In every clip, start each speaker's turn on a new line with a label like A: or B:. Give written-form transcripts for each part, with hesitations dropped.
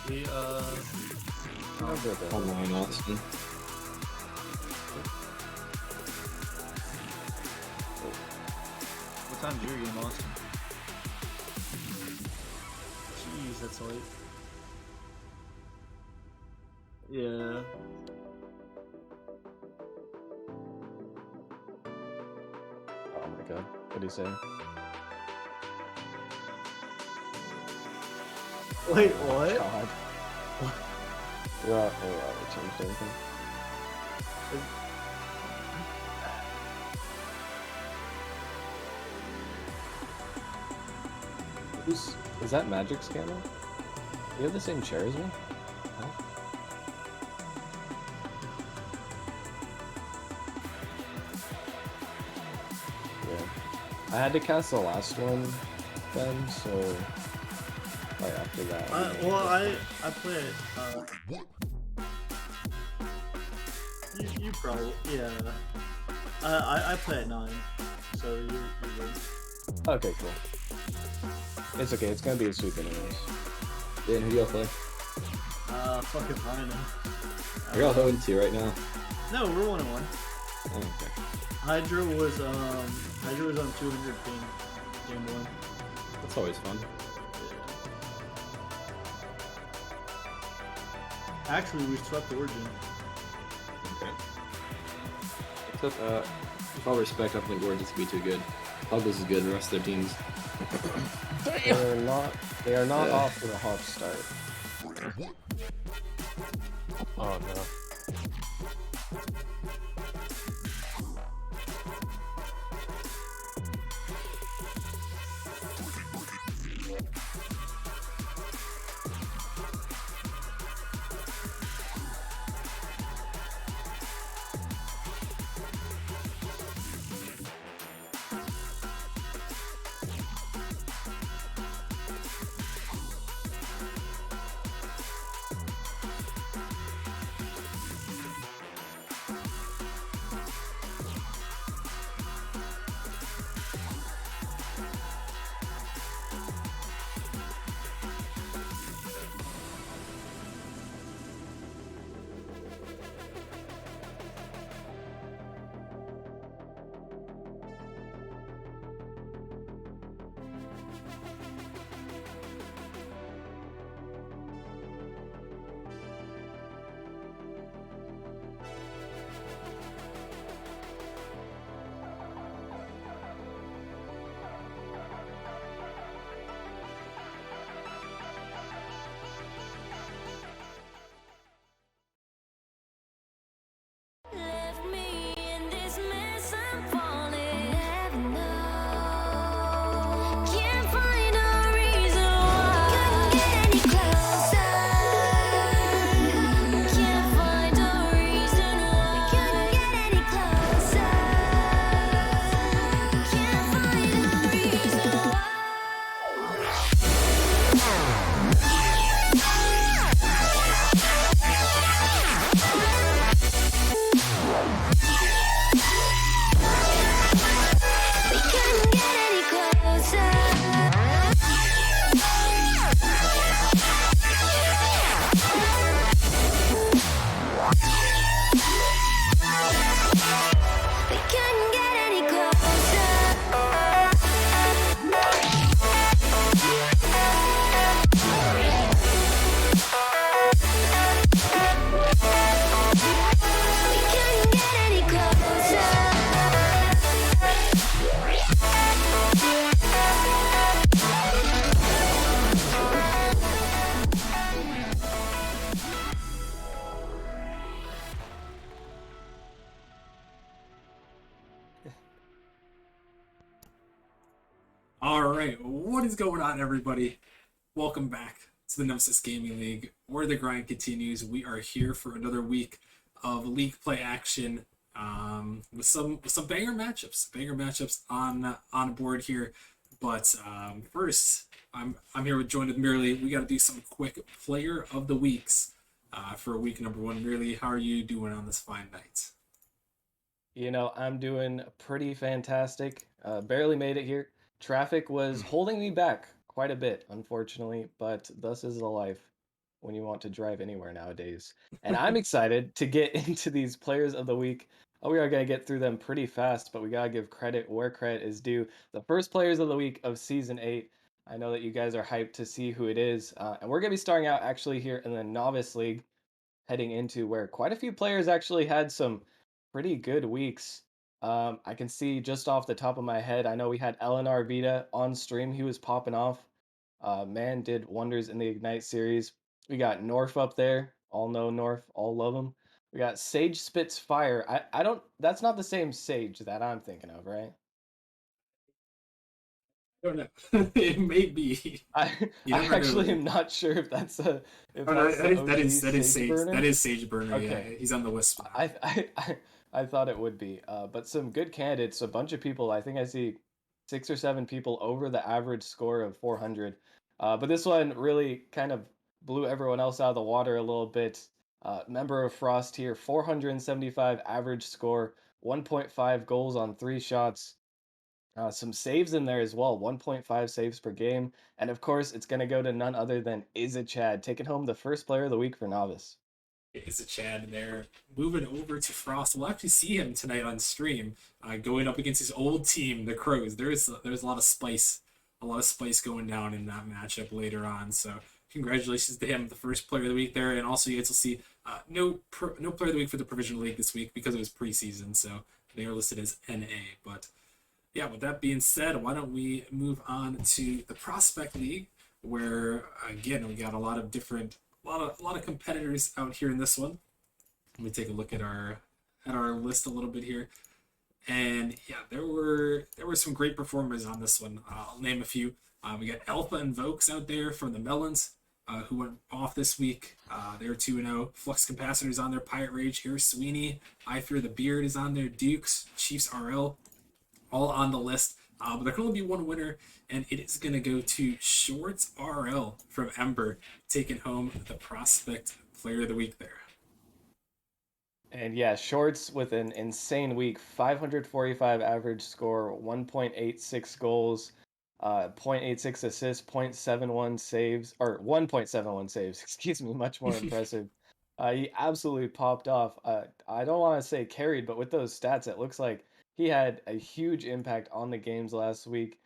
A: We
B: I'll do that.
C: Online, Austin.
A: what time's your game, Austin? Jeez, that's late. Yeah.
B: Oh my god. What do you say?
A: Wait, what?
B: God. Yeah, we changed everything. Is that Magic's camera? You have the same chair as me? No? Yeah. I had to cast the last one then, so like after that.
A: I play you probably yeah. I play at 9, so you're good.
B: Okay, cool. It's okay, it's gonna be a sweep anyways.
C: Dan, who do y'all play?
A: Fucking Rhino.
C: You're all 0-2 right now.
A: No, we're 1-1.
C: Oh, okay.
A: Hydra was on 200 ping game 1.
C: That's always fun.
A: Actually, we swept Origin.
C: Okay. Except, with all respect, I don't think Origins can be too good. Douglas is good, the rest of their teams.
B: They are not off to a hot start. Oh no.
D: Left me in this mess, I'm falling. Never know. Can't find a reason why. Couldn't get any closer. Can't find a reason why. Couldn't get any closer. Can't find a reason why. We couldn't get any closer. We couldn't get any
E: Alright, what is going on, everybody? Welcome back to the Nemesis Gaming League, where the grind continues. We are here for another week of league play action, with some banger matchups on board here. But first, I'm here joined with Merely. We got to do some quick player of the weeks for week number 1. Merely, how are you doing on this fine night?
B: You know, I'm doing pretty fantastic. Barely made it here. Traffic was holding me back quite a bit, unfortunately, but thus is the life. when you want to drive anywhere nowadays. And I'm excited to get into these players of the week. We are going to get through them pretty fast, but we got to give credit where credit is due. The first players of the week of season 8. I know that you guys are hyped to see who it is. And we're going to be starting out actually here in the Novice League, heading into where quite a few players actually had some pretty good weeks. I can see just off the top of my head, I know we had Eleanor Vita on stream. He was popping off. Man did wonders in the Ignite series. We got North up there. All know North, all love him. We got Sage Spits Fire. I don't, that's not the same Sage that I'm thinking of, right?
E: I don't know. It may be.
B: I
E: You
B: I
E: never
B: actually
E: know.
B: am not sure if
E: Oh no,
B: that's the OG
E: that is
B: Sage
E: Sage.
B: burner.
E: That is Sage Burner. Yeah,
B: Okay.
E: he's on the Wisp now.
B: I thought it would be, but some good candidates. A bunch of people. I think I see 6 or 7 people over the average score of 400. But this one really kind of blew everyone else out of the water a little bit. Member of Frost here, 475 average score, 1.5 goals on 3 shots. Some saves in there as well, 1.5 saves per game. And of course, it's going to go to none other than Isa Chad, taking home the first player of the week for Novice.
E: Is a Chad there. Moving over to Frost. We'll actually see him tonight on stream, going up against his old team, the Crows. There's a lot of spice going down in that matchup later on. So congratulations to him, the first player of the week there, and also you guys will see no player of the week for the Provisional League this week because it was preseason, so they are listed as NA. But yeah, with that being said, why don't we move on to the Prospect League, where again we got a lot of different, a lot of competitors out here in this one. Let me take a look at our list a little bit here, and yeah, there were some great performers on this one. I'll name a few. We got Alpha and Vokes out there from the Melons, who went off this week. They're 2-0. Flux Capacitors on there. Pirate Rage, Harris Sweeney, I Fear the Beard is on there. Dukes, Chiefs RL, all on the list. But there can only be one winner, and it is going to go to Shorts RL from Ember, taking home the Prospect Player of the Week there.
B: And yeah, Shorts with an insane week, 545 average score, 1.86 goals, 0.86 assists, 0.71 saves, or 1.71 saves, excuse me, much more impressive. He absolutely popped off. I don't want to say carried, but with those stats, it looks like he had a huge impact on the games last week.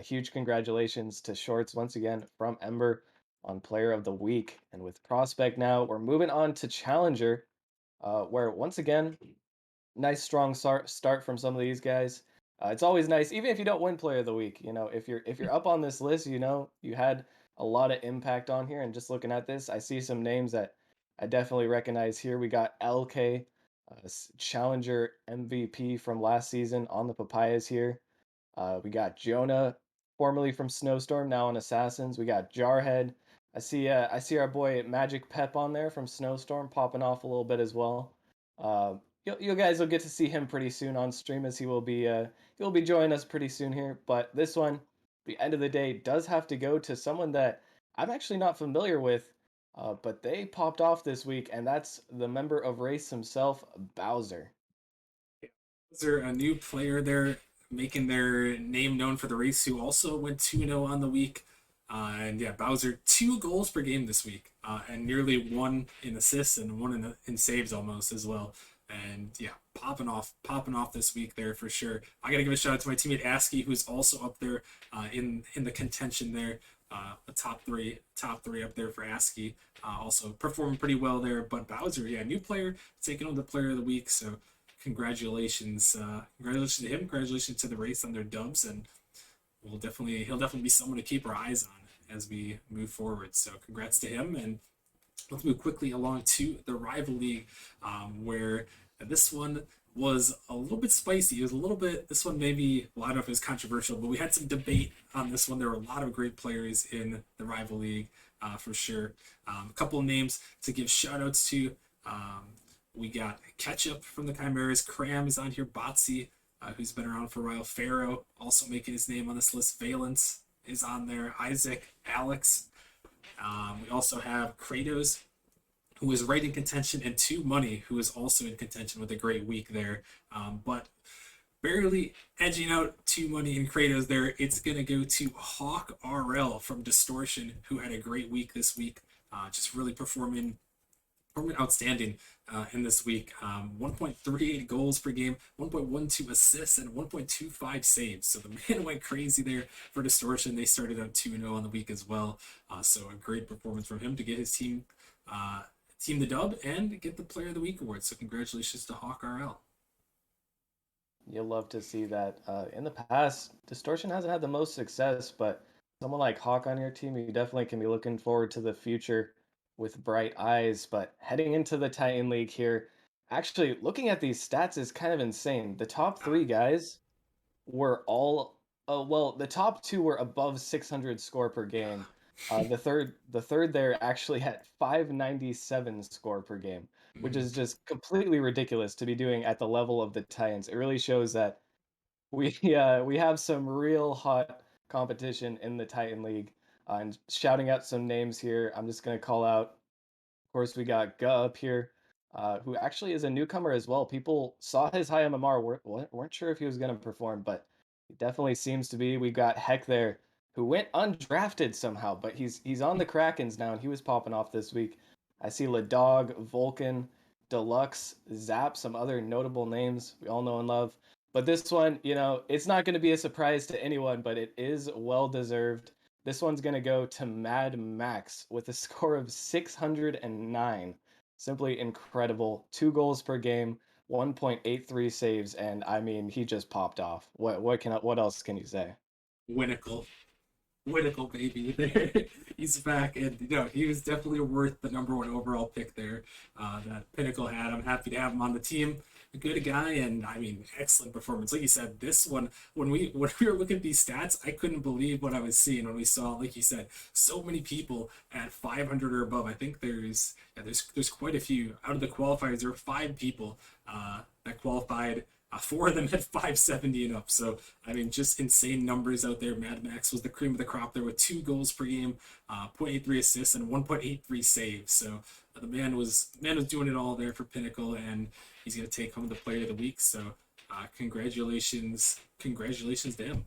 B: Huge congratulations to Shorts once again from Ember on Player of the Week. And with Prospect now, we're moving on to Challenger, where once again, nice strong start from some of these guys. It's always nice, even if you don't win Player of the Week. You know, if you're up on this list, you know you had a lot of impact on here. And just looking at this, I see some names that I definitely recognize here. We got LK, Challenger MVP from last season on the Papayas here. We got Jonah, formerly from Snowstorm, now on Assassins. We got Jarhead. I see our boy Magic Pep on there from Snowstorm popping off a little bit as well. You guys will get to see him pretty soon on stream, as he'll be joining us pretty soon here. But this one, the end of the day, does have to go to someone that I'm actually not familiar with, but they popped off this week, and that's the member of Race himself, Bowser.
E: Is there a new player there making their name known for the race who also went 2-0 on the week? And yeah, Bowser, 2 goals per game this week, and nearly 1 in assists and 1 in saves almost as well. And yeah, popping off this week there for sure. I gotta give a shout out to my teammate Askey, who's also up there in the contention there. The top three up there for Askey, also performing pretty well there. But Bowser, yeah, new player taking on the Player of the Week. So congratulations to him. Congratulations to the race on their dubs, and he'll definitely be someone to keep our eyes on as we move forward. So congrats to him, and let's move quickly along to the Rival League, where this one was a little bit spicy. It was a little bit, this one maybe, well, I don't know if it was controversial, but we had some debate on this one. There were a lot of great players in the Rival League, for sure. A couple of names to give shout outs to. We got Ketchup from the Chimeras. Cram is on here. Botsy, who's been around for a while. Pharaoh, also making his name on this list. Valence is on there. Isaac, Alex. We also have Kratos, who is right in contention, and 2 Money, who is also in contention with a great week there. But barely edging out 2 Money and Kratos there, it's going to go to Hawk RL from Distortion, who had a great week this week. just really performing outstanding in this week. 1.38 goals per game, 1.12 assists, and 1.25 saves. So the man went crazy there for Distortion. They started out 2-0 on the week as well. So a great performance from him to get his team the dub and get the Player of the Week award. So congratulations to Hawk RL.
B: You'll love to see that. In the past, Distortion hasn't had the most success, but someone like Hawk on your team, you definitely can be looking forward to the future with bright eyes. But heading into the Titan League here, actually looking at these stats is kind of insane. The top three guys were all, well, the top two were above 600 score per game. The third there actually had 597 score per game, which is just completely ridiculous to be doing at the level of the Titans. It really shows that we have some real hot competition in the Titan League. And shouting out some names here, I'm just gonna call out. Of course, we got Guh up here, who actually is a newcomer as well. People saw his high MMR, weren't sure if he was gonna perform, but he definitely seems to be. We got Heck there, who went undrafted somehow, but he's on the Krakens now, and he was popping off this week. I see Ladog, Vulcan, Deluxe, Zap, some other notable names we all know and love. But this one, it's not going to be a surprise to anyone, but it is well deserved. This one's going to go to Mad Max with a score of 609. Simply incredible. 2 goals per game, 1.83 saves, and I mean, he just popped off. What else can you say?
E: Winnacle. Whittacle, baby. He's back, and he was definitely worth the number one overall pick there that Pinnacle had. I'm happy to have him on the team. A good guy, and I mean, excellent performance. Like you said, this one when we were looking at these stats, I couldn't believe what I was seeing when we saw, like you said, so many people at 500 or above. I think there's quite a few out of the qualifiers. There were 5 people that qualified. 4 of them had 570 and up. So, I mean, just insane numbers out there. Mad Max was the cream of the crop there with 2 goals per game, 0.83 assists, and 1.83 saves. So, the man was doing it all there for Pinnacle, and he's going to take home the Player of the Week. So, congratulations to him.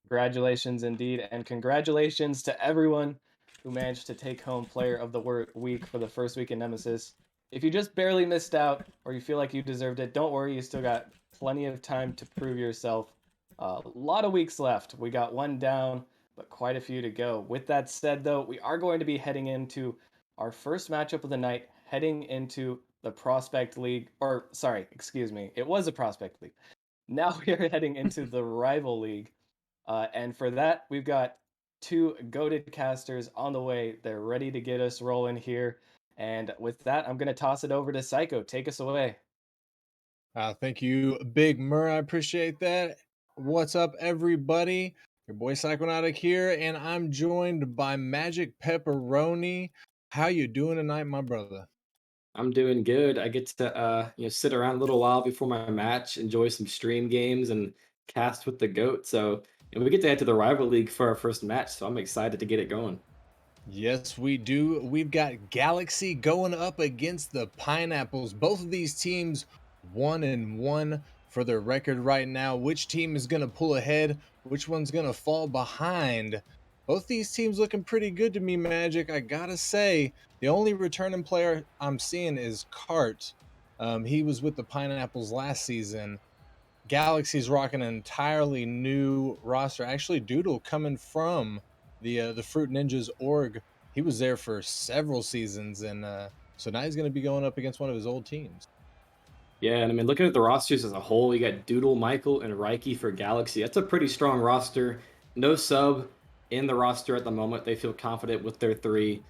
B: Congratulations indeed, and congratulations to everyone who managed to take home Player of the Week for the first week in Nemesis. If you just barely missed out, or you feel like you deserved it, don't worry, you still got plenty of time to prove yourself. A lot of weeks left. We got one down, but quite a few to go. With that said, though, we are going to be heading into our first matchup of the night, heading into the Prospect League, or sorry, excuse me, it was a Prospect League. Now we are heading into the Rival League. And for that, we've got 2 goated casters on the way. They're ready to get us rolling here. And with that, I'm going to toss it over to Psycho. Take us away.
F: Thank you, Big Mur. I appreciate that. What's up, everybody? Your boy Psychonautic here, and I'm joined by Magic Pepperoni. How you doing tonight, my brother?
C: I'm doing good. I get to sit around a little while before my match, enjoy some stream games, and cast with the goat. So, and we get to head to the rival league for our first match. So I'm excited to get it going.
F: Yes, we do. We've got Galaxy going up against the Pineapples. Both of these teams 1-1 for their record right now. Which team is going to pull ahead? Which one's going to fall behind? Both these teams looking pretty good to me, Magic. I gotta say, the only returning player I'm seeing is Cart. He was with the Pineapples last season. Galaxy's rocking an entirely new roster. Actually, Doodle coming from the Fruit Ninjas org. He was there for several seasons, and so now he's going to be going up against one of his old teams.
C: Yeah, and I mean, looking at the rosters as a whole, you got Doodle, Michael, and Reiki for Galaxy. That's a pretty strong roster. No sub in the roster at the moment. They feel confident with their 3.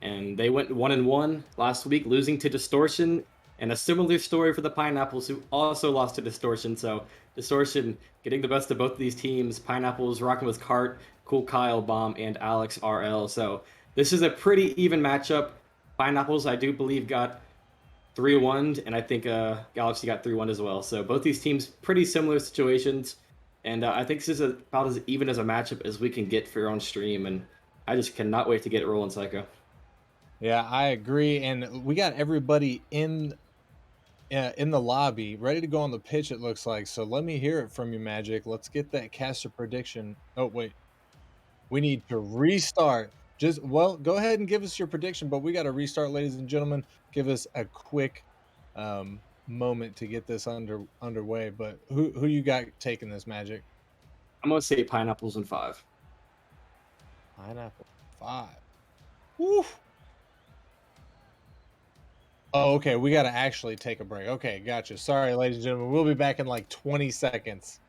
C: And they went 1-1 last week, losing to Distortion. And a similar story for the Pineapples, who also lost to Distortion. So Distortion getting the best of both of these teams. Pineapples rocking with Cart, Cool Kyle, Bomb, and Alex RL. So this is a pretty even matchup. Pineapples, I do believe, got 3-1, and I think Galaxy got 3-1 as well. So both these teams, pretty similar situations. And I think this is about as even as a matchup as we can get for your own stream. And I just cannot wait to get it rolling, Psycho.
F: Yeah, I agree. And we got everybody in the lobby, ready to go on the pitch, it looks like. So let me hear it from you, Magic. Let's get that caster prediction. Oh, wait. We need to restart. Go ahead and give us your prediction, but we got to restart, ladies and gentlemen. Give us a quick moment to get this underway. But who you got taking this, Magic?
C: I'm gonna say pineapples in 5.
F: Pineapple 5. Woo. Oh, okay. We got to actually take a break. Okay, gotcha. Sorry, ladies and gentlemen. We'll be back in like 20 seconds.